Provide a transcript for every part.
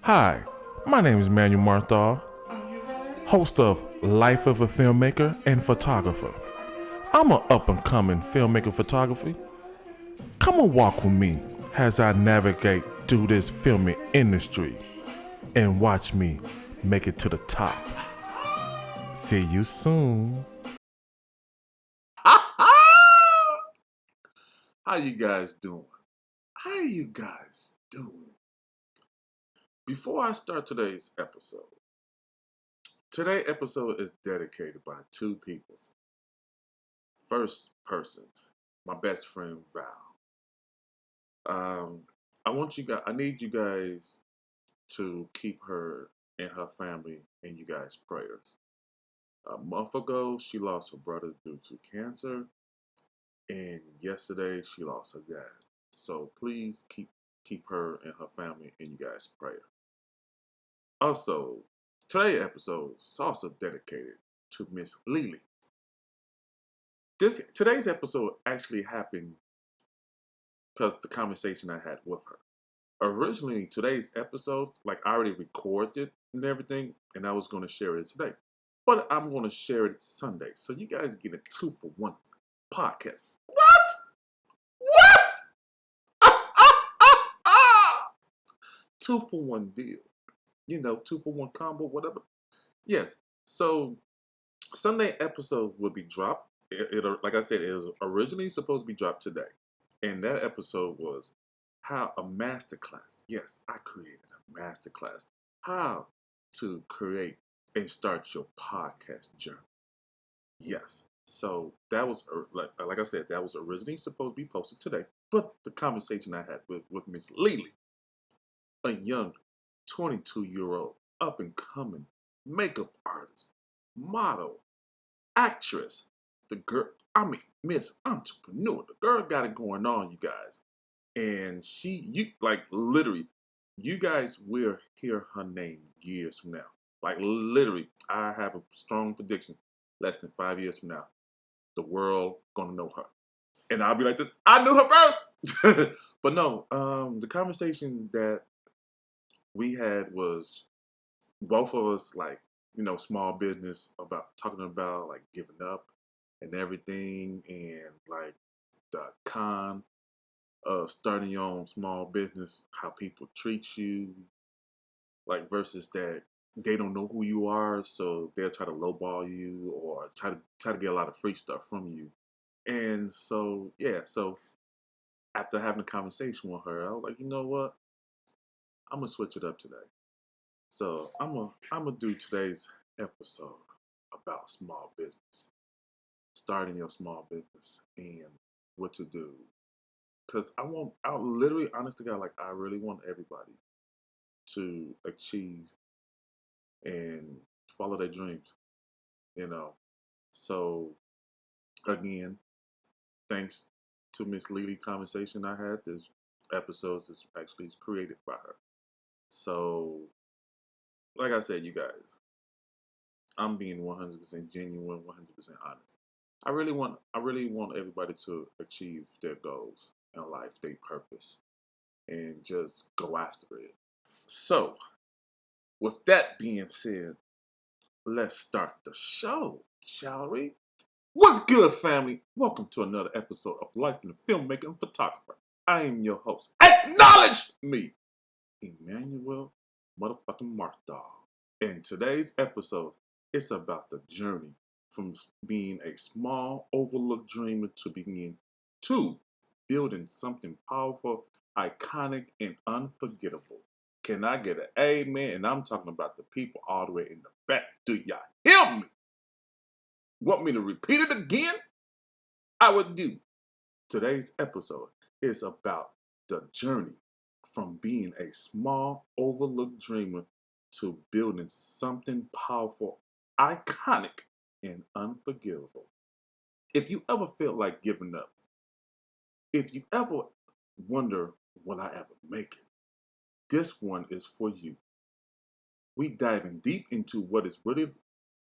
Hi, my name is Emmanuel Marthol, host of Life of a Filmmaker and Photographer. I'm an up-and-coming filmmaker photography. Come and walk with me as I navigate through this filming industry and watch me make it to the top. See you soon. How you guys doing? How you guys doing? Before I start today's episode is dedicated by two people. First person, my best friend Val. I need you guys to keep her and her family in you guys' prayers. A month ago, she lost her brother due to cancer, and yesterday she lost her dad. So please keep her and her family in you guys' prayer. Also, today's episode is also dedicated to Miss Lily. Today's episode actually happened because the conversation I had with her. Originally, today's episode, I already recorded and everything, and I was going to share it today. But I'm going to share it Sunday. So you guys get a 2-for-1 podcast. What? What? 2-for-1 deal. 2-for-1 combo, whatever. Yes. So Sunday episode will be dropped. Like I said, it was originally supposed to be dropped today. And that episode was how a masterclass. Yes, I created a masterclass. How to create and start your podcast journey. Yes. So that was like I said, that was originally supposed to be posted today. But the conversation I had with Miss Lily, a young 22-year-old up and coming makeup artist, model, actress, Miss Entrepreneur. The girl got it going on, you guys. And literally, you guys will hear her name years from now. Like literally, I have a strong prediction. Less than 5 years from now, the world gonna know her, and I'll be like this. I knew her first, but no. The conversation that we had was both of us small business about talking about like giving up and everything, and like the con of starting your own small business, how people treat you, like versus that they don't know who you are, so they'll try to lowball you or try to get a lot of free stuff from you. And so yeah, so after having a conversation with her, I was like, you know what? I'm gonna switch it up today. So I'm gonna do today's episode about small business, starting your small business, and what to do. Cause I literally, honest to God, like I really want everybody to achieve and follow their dreams, you know. So again, thanks to Miss Lily conversation I had, this episode is actually created by her. So like I said, you guys, I'm being 100% genuine, 100% honest. I really want everybody to achieve their goals in life, their purpose, and just go after it. So, with that being said, let's start the show, shall we? What's good, family? Welcome to another episode of Life in the Filmmaker and Photographer. I am your host. Acknowledge me, Emmanuel motherfucking Marthol. In today's episode, it's about the journey from being a small, overlooked dreamer to building something powerful, iconic, and unforgettable. Can I get an amen? And I'm talking about the people all the way in the back. Do y'all hear me? Want me to repeat it again? I would do. Today's episode is about the journey from being a small, overlooked dreamer to building something powerful, iconic, and unforgivable. If you ever feel like giving up, if you ever wonder, will I ever make it? This one is for you. We diving deep into what it really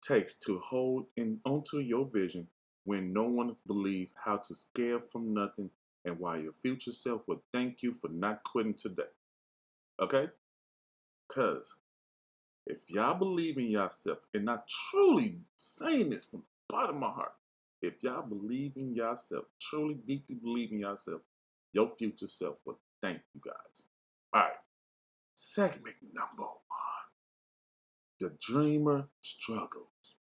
takes to hold onto your vision when no one believes how to scale from nothing, and why your future self will thank you for not quitting today. Okay? Because if y'all believe in yourself, and I truly saying this from the bottom of my heart, if y'all believe in yourself, truly deeply believe in yourself, your future self will thank you guys. All right. Segment number 1. The dreamer struggles.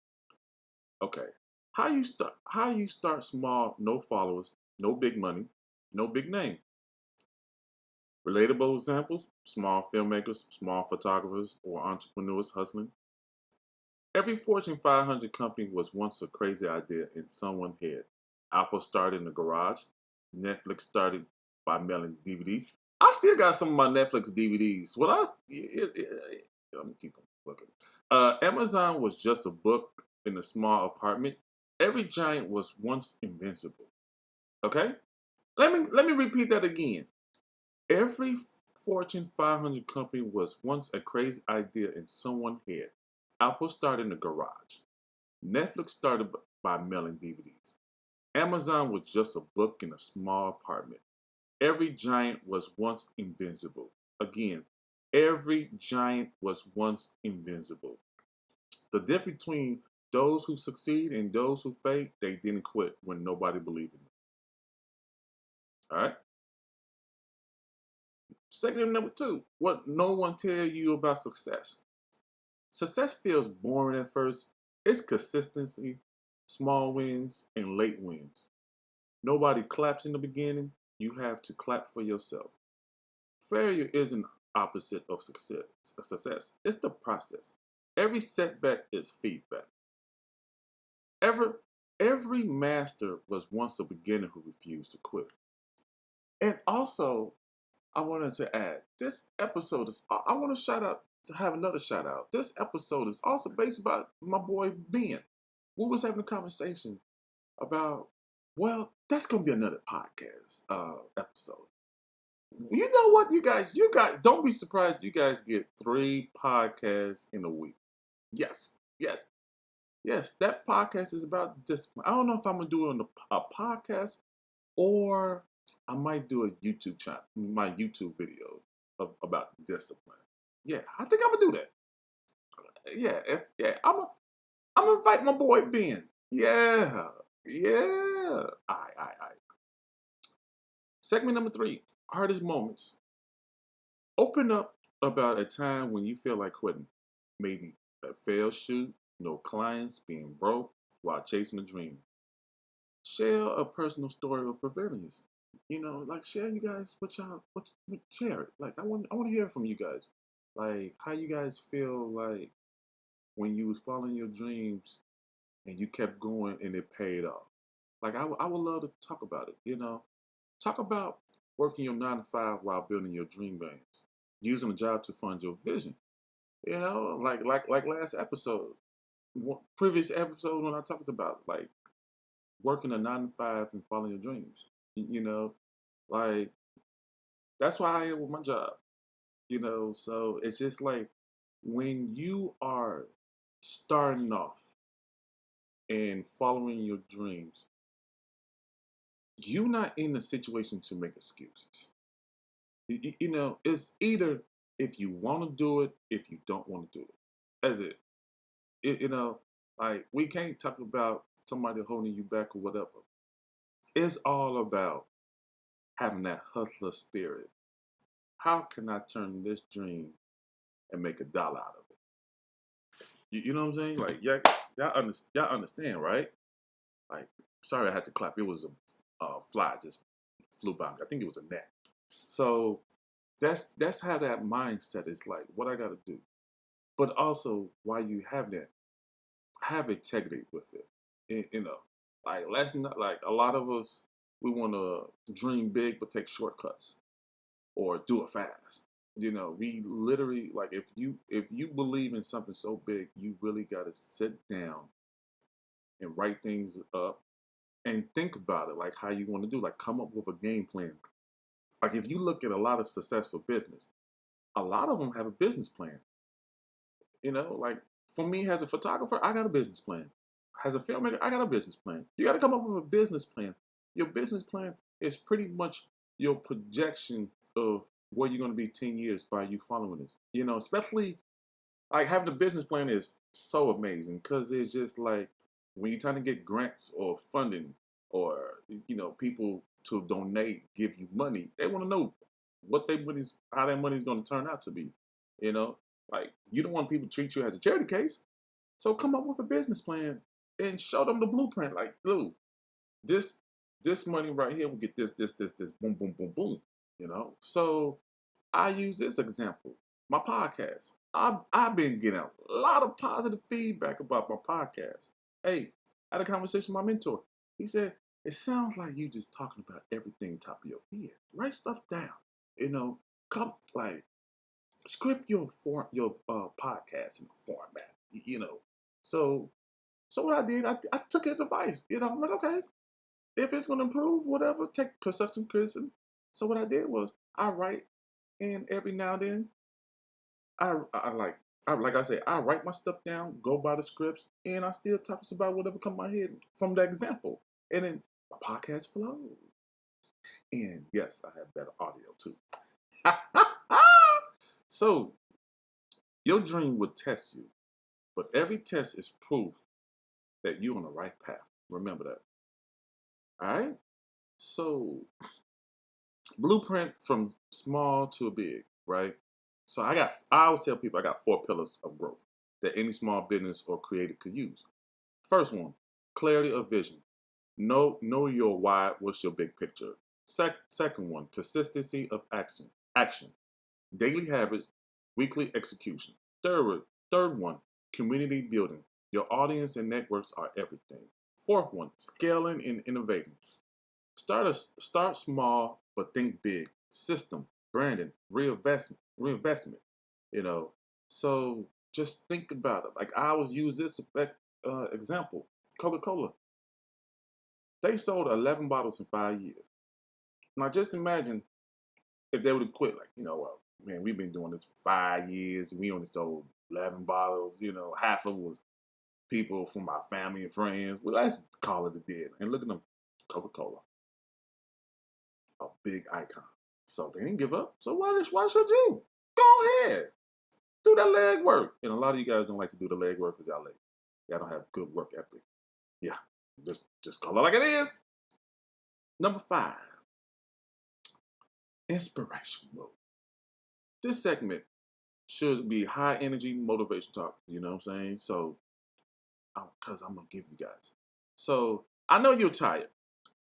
Okay. How you start small, no followers, no big money, no big name. Relatable examples, small filmmakers, small photographers, or entrepreneurs hustling. Every Fortune 500 company was once a crazy idea in someone's head. Apple started in the garage. Netflix started by mailing DVDs. I still got some of my Netflix DVDs. Let me keep them looking. Amazon was just a book in a small apartment. Every giant was once invincible. Okay? Let me repeat that again. Every Fortune 500 company was once a crazy idea in someone's head. Apple started in the garage. Netflix started by mailing DVDs. Amazon was just a book in a small apartment. Every giant was once invincible. Again, every giant was once invincible. The difference between those who succeed and those who fail, they didn't quit when nobody believed in them. All right? Segment number 2, what no one tell you about success. Success feels boring at first. It's consistency, small wins, and late wins. Nobody claps in the beginning. You have to clap for yourself. Failure isn't opposite of success. It's the process. Every setback is feedback. Ever, every master was once a beginner who refused to quit. And also, I wanted to add, this episode is, I want to have another shout out. This episode is also based about my boy Ben. We was having a conversation about, well, that's going to be another podcast episode. You know what, you guys, don't be surprised you guys get 3 podcasts in a week. Yes, yes, yes, that podcast is about discipline. I don't know if I'm going to do it on a podcast or I might do a YouTube channel, my YouTube video about discipline. Yeah, I think I'm gonna do that. I'm gonna invite my boy Ben. Yeah, yeah. I. Segment number 3: hardest moments. Open up about a time when you feel like quitting. Maybe a failed shoot, no clients, being broke while chasing a dream. Share a personal story of perseverance. Like share you guys share it. Like I want to hear from you guys. Like how you guys feel like when you was following your dreams and you kept going and it paid off. Like I would love to talk about it. Talk about working your 9 to 5 while building your dream bands, using a job to fund your vision. Like last episode, previous episode when I talked about like working a 9 to 5 and following your dreams. Like that's why I am with my job. So it's just like when you are starting off and following your dreams, you're not in a situation to make excuses. It's either if you want to do it, if you don't want to do it. That's it. Like we can't talk about somebody holding you back or whatever. It's all about having that hustler spirit. How can I turn this dream and make $1 out of it? You know what I'm saying? Like, y'all understand, right? Like, sorry I had to clap. It was a fly just flew by me. I think it was a net. So that's how that mindset is like, what I got to do. But also, while you have that, have integrity with it. Like let's not like a lot of us, we want to dream big but take shortcuts or do it fast. We literally like if you believe in something so big, you really got to sit down and write things up and think about it, like how you want to do, like come up with a game plan. Like if you look at a lot of successful business, a lot of them have a business plan. Like for me as a photographer, I got a business plan. As a filmmaker, I got a business plan. You got to come up with a business plan. Your business plan is pretty much your projection of where you're going to be 10 years by you following this. Especially like having a business plan is so amazing because it's just like when you're trying to get grants or funding or people to donate, give you money, they want to know how that money's going to turn out to be. You know, like you don't want people to treat you as a charity case, so come up with a business plan and show them the blueprint. Like, dude, this this money right here will get this, boom, boom, boom, boom. So I use this example. My podcast. I've been getting a lot of positive feedback about my podcast. Hey, I had a conversation with my mentor. He said, it sounds like you just talking about everything top of your head. Write stuff down. Come like script your podcast in a format. So so what I did, I took his advice. I'm like, okay, if it's gonna improve, whatever, take constructive criticism. So what I did was I write, and every now and then like I say, I write my stuff down, go by the scripts, and I still talk about whatever come my head from that example, and then my podcast flows. And yes, I have better audio too. So your dream will test you, but every test is proof that you're on the right path. Remember that. All right. So blueprint from small to big, right? So I always tell people I got 4 pillars of growth that any small business or creator could use. First one, clarity of vision. Know your why, what's your big picture. Second one, consistency of action. Action. Daily habits, weekly execution. Third one, community building. Your audience and networks are everything. Fourth one, scaling and innovating. Start small, but think big. System, branding, reinvestment. You know, so just think about it. Like I always use this example. Coca-Cola. They sold 11 bottles in 5 years. Now just imagine if they would have quit. Like, well, man, we've been doing this for 5 years. And we only sold 11 bottles. Half of it was people from our family and friends. Well, let's call it a dead. And look at them, Coca-Cola. A big icon. So they didn't give up. So why should you? Go ahead. Do that leg work. And a lot of you guys don't like to do the leg work because y'all late. Y'all don't have good work ethic. Yeah. Just call it like it is. Number 5. Inspiration mode. This segment should be high energy motivation talk. You know what I'm saying? So, because I'm going to give you guys. So, I know you're tired.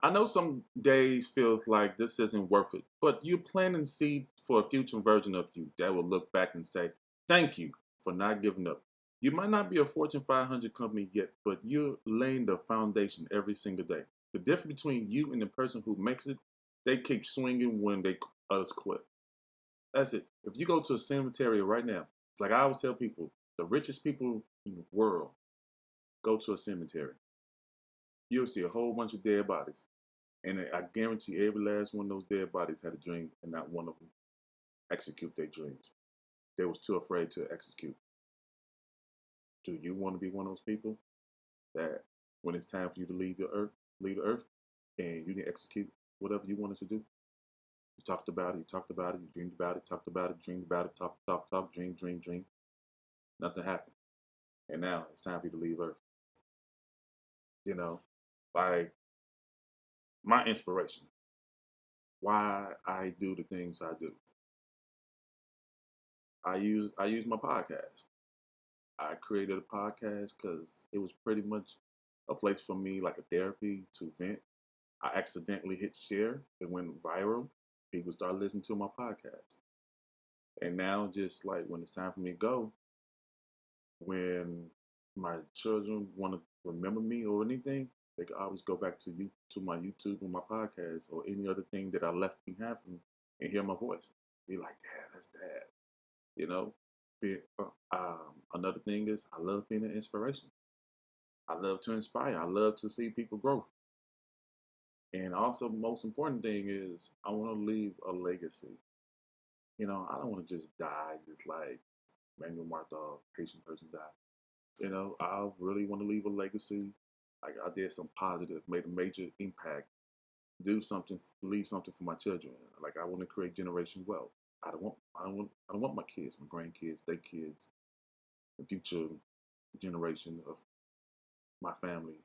I know some days feels like this isn't worth it, but you're planting seed for a future version of you that will look back and say, thank you for not giving up. You might not be a Fortune 500 company yet, but you're laying the foundation every single day. The difference between you and the person who makes it, they keep swinging when others quit. That's it. If you go to a cemetery right now, like I always tell people, the richest people in the world go to a cemetery. You'll see a whole bunch of dead bodies. And I guarantee every last one of those dead bodies had a dream and not one of them execute their dreams. They was too afraid to execute. Do you want to be one of those people that when it's time for you to leave the earth, and you didn't execute whatever you wanted to do? You talked about it, you dreamed about it, talked about it, dreamed about it, talk, dream. Nothing happened. And now it's time for you to leave earth. Like my inspiration, why I do the things I do. I use my podcast. I created a podcast because it was pretty much a place for me, like a therapy to vent. I accidentally hit share. It went viral. People started listening to my podcast. And now just like when it's time for me to go, when my children want to remember me or anything, they can always go back to my YouTube or my podcast or any other thing that I left behind from and hear my voice. Be like, Dad, that's Dad. Another thing is I love being an inspiration. I love to inspire. I love to see people grow. And also, most important thing is I want to leave a legacy. I don't want to just die just like Emmanuel Marthol, Haitian person died. I really want to leave a legacy. Like I did some positive, made a major impact, do something, leave something for my children. Like I want to create generation wealth. I don't want my kids, my grandkids, their kids, the future generation of my family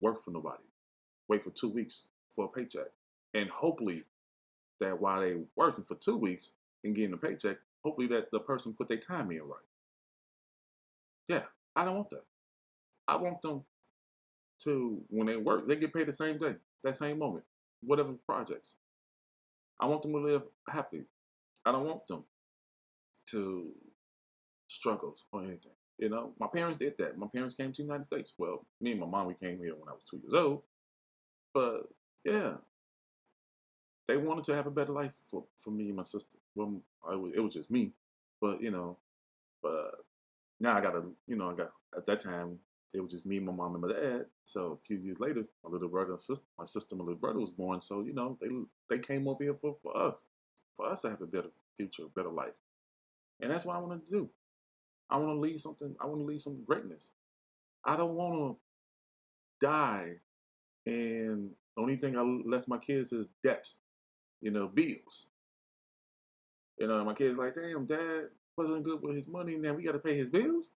work for nobody, wait for 2 weeks for a paycheck, and hopefully that while they working for 2 weeks and getting a paycheck, hopefully that the person put their time in right. Yeah, I don't want that. I want them to, when they work, they get paid the same day, that same moment, whatever projects. I want them to live happy. I don't want them to struggles or anything. You know, my parents did that. My parents came to the United States. Well, me and my mom, we came here when I was 2 years old. But yeah, they wanted to have a better life for me and my sister. Well, it was just me. But, but now I got to, at that time, it was just me, my mom, and my dad. So a few years later, my little brother and sister, my sister, and my little brother was born. So, they came over here for us to have a better future, a better life. And that's what I wanted to do. I want to leave something. I want to leave some greatness. I don't want to die and the only thing I left my kids is debts, bills. My kids like, damn, dad wasn't good with his money, and now we got to pay his bills.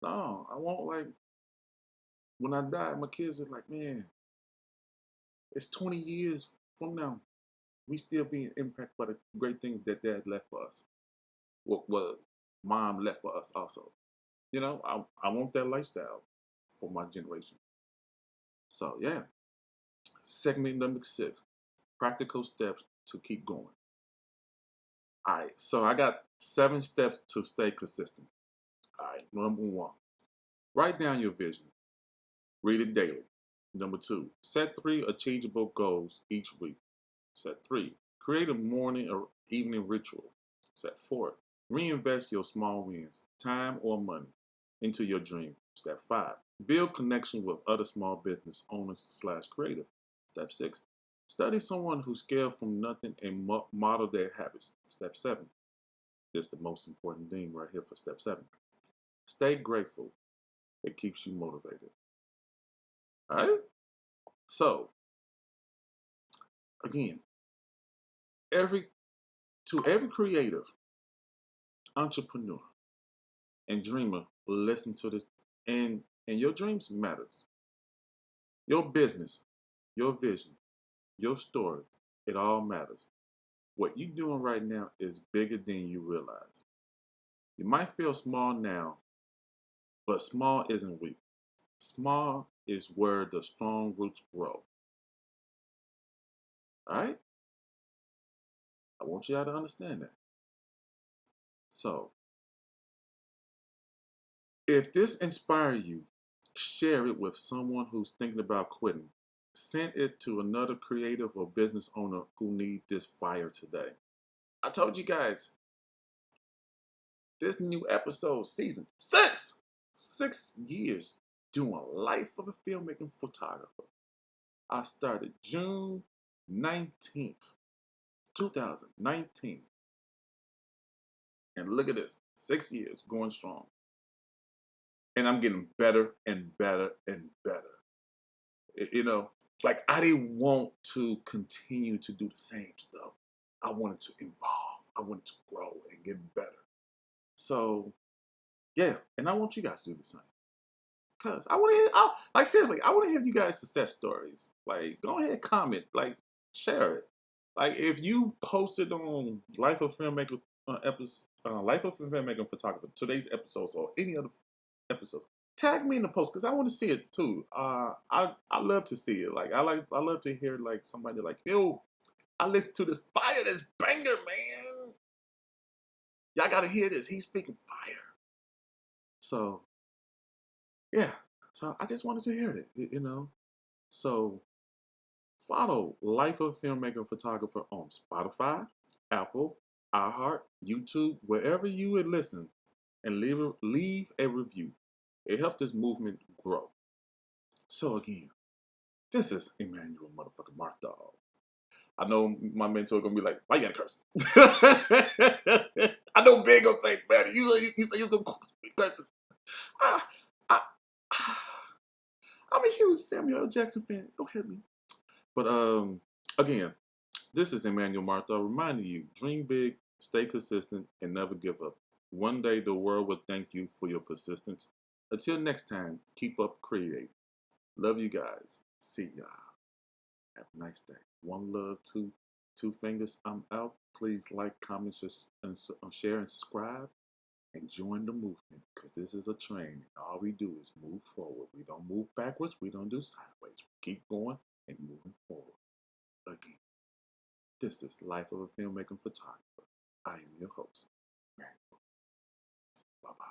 No, I want like when I die, my kids are like, man, it's 20 years from now, we still being impacted by the great things that dad left for us. What mom left for us also. I want that lifestyle for my generation. So yeah, segment number 6, practical steps to keep going. All right, so I got 7 steps to stay consistent. All right, number 1, write down your vision. Read it daily. Number 2, set 3 achievable goals each week. Set 3, create a morning or evening ritual. Set 4, reinvest your small wins, time or money, into your dream. Step 5, build connection with other small business owners/creative. Step 6, study someone who scaled from nothing and model their habits. Step 7, this is the most important thing right here for step 7. Stay grateful. It keeps you motivated. All right? So, again, every creative, entrepreneur, and dreamer listen to this, and your dreams matters. Your business, your vision, your story, it all matters. What you're doing right now is bigger than you realize. You might feel small now, but small isn't weak. Small is where the strong roots grow. All right? I want y'all to understand that. So, if this inspires you, share it with someone who's thinking about quitting. Send it to another creative or business owner who need this fire today. I told you guys, this new episode, season 6, 6 years doing life of a filmmaking photographer. I started June 19th, 2019. And look at this, 6 years going strong. And I'm getting better and better and better. Like I didn't want to continue to do the same stuff. I wanted to evolve. I wanted to grow and get better. So, yeah, and I want you guys to do the same. Cause I want to hear, seriously, I want to hear you guys' success stories. Like, go ahead, comment, like, share it. Like, if you posted on Life of Filmmaker Life of Filmmaker Photographer, today's episodes or any other episodes, tag me in the post because I want to see it too. I love to see it. Like, I love to hear like somebody like, yo, I listened to this fire, this banger, man. Y'all gotta hear this. He's speaking fire. So, yeah. So I just wanted to hear it, So follow Life of Filmmaker Photographer on Spotify, Apple, iHeart, YouTube, wherever you would listen, and leave a review. It helps this movement grow. So again, this is Emmanuel motherfucking Marthol. I know my mentor gonna be like, why you gotta curse? I know Big gonna say, man, you say you're gonna curse. Ah, ah, ah. I'm a huge Samuel L. Jackson fan. Don't hit me. But again, This is Emmanuel Marthol reminding you, dream big, stay consistent, and never give up. One day the world will thank you for your persistence. Until next time, keep up creating. Love you guys. See y'all. Have a nice day. One love, two fingers. I'm out. Please like, comment, and share, and subscribe, and join the movement, because this is a train. And all we do is move forward. We don't move backwards. We don't do sideways. We keep going and moving forward. Again, this is Life of a Filmmaker and Photographer. I am your host. Bye bye.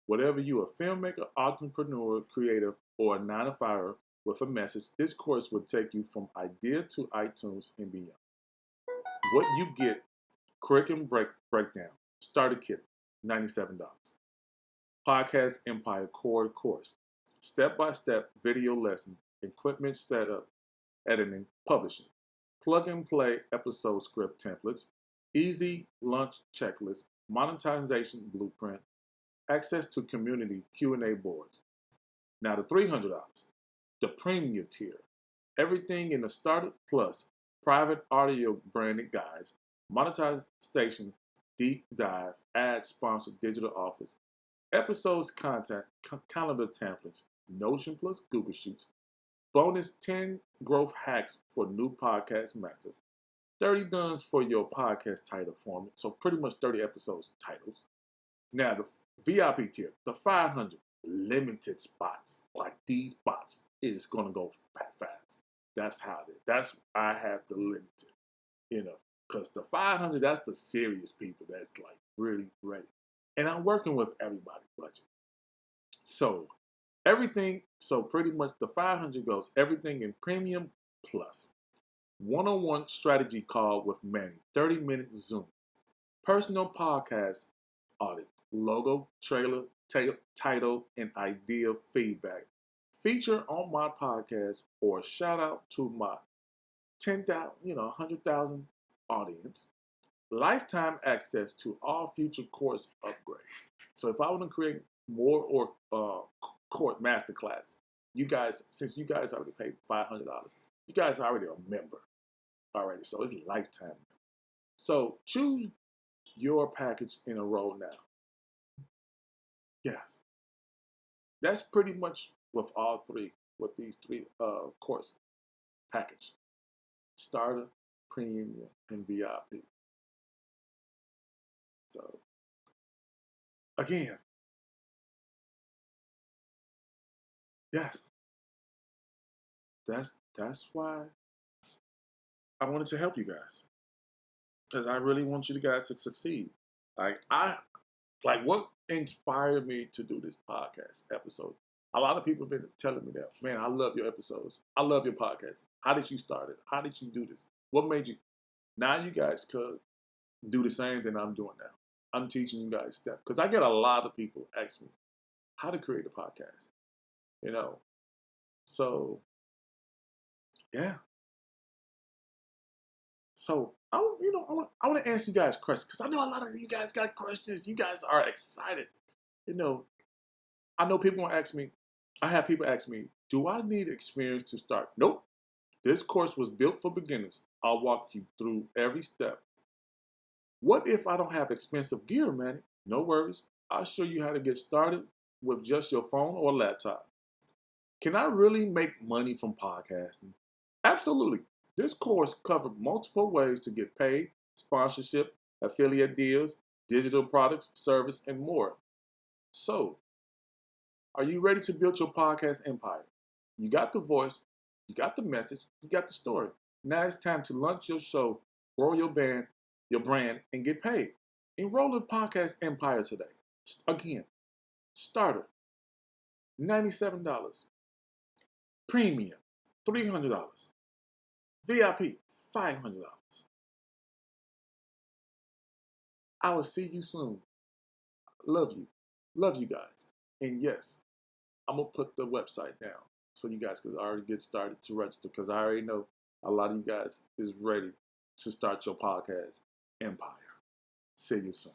Whatever you a filmmaker, entrepreneur, creative, or a 9-to-5 with a message, this course will take you from idea to iTunes and beyond. What you get: curriculum breakdown, starter kit, $97. Podcast Empire Core course, step-by-step video lesson, equipment setup, editing, publishing, plug-and-play episode script templates, easy lunch checklist, monetization blueprint, access to community Q&A boards. Now the $300, the premium tier, everything in the starter plus private audio branded guides, monetization, deep dive, ad sponsored digital office, episodes content, calendar templates, Notion plus Google Sheets, bonus 10 growth hacks for new podcast masters, 30 duns for your podcast title format, so pretty much 30 episodes titles. Now the VIP tier, the 500, limited spots. Like these spots is gonna go fast. That's how it is. That's I have the limited, because the 500, that's the serious people that's like really ready. And I'm working with everybody's budget. So pretty much the 500 goes everything in premium plus. One-on-one strategy call with Manny, 30-minute Zoom. Personal podcast audit, logo, trailer, title, and idea feedback. Feature on my podcast or shout out to my 10,000, 100,000 audience. Lifetime access to all future course upgrades. So if I want to create more or court masterclass, you guys, since you guys already paid $500, you guys are already a member already. So it's lifetime. So choose your package in a row now. Yes. That's pretty much with these three course package. Starter, premium, and VIP. So again, yes. That's why I wanted to help you guys. Because I really want you guys to succeed. What inspired me to do this podcast episode? A lot of people have been telling me that, man, I love your episodes. I love your podcast. How did you start it? How did you do this? What made you? Now you guys could do the same thing I'm doing now. I'm teaching you guys steps. Because I get a lot of people ask me how to create a podcast. So, yeah. So, I want to answer you guys questions because I know a lot of you guys got questions. You guys are excited. I know people ask me, I have people ask me, do I need experience to start? Nope. This course was built for beginners. I'll walk you through every step. What if I don't have expensive gear, man? No worries. I'll show you how to get started with just your phone or laptop. Can I really make money from podcasting? Absolutely. This course covered multiple ways to get paid, sponsorship, affiliate deals, digital products, service, and more. So, are you ready to build your podcast empire? You got the voice, you got the message, you got the story. Now it's time to launch your show, grow your brand, and get paid. Enroll in Podcast Empire today. Again, starter, $97. Premium, $300. VIP, $500. I will see you soon. Love you. Love you guys. And yes, I'm going to put the website down so you guys can already get started to register because I already know a lot of you guys is ready to start your podcast empire. See you soon.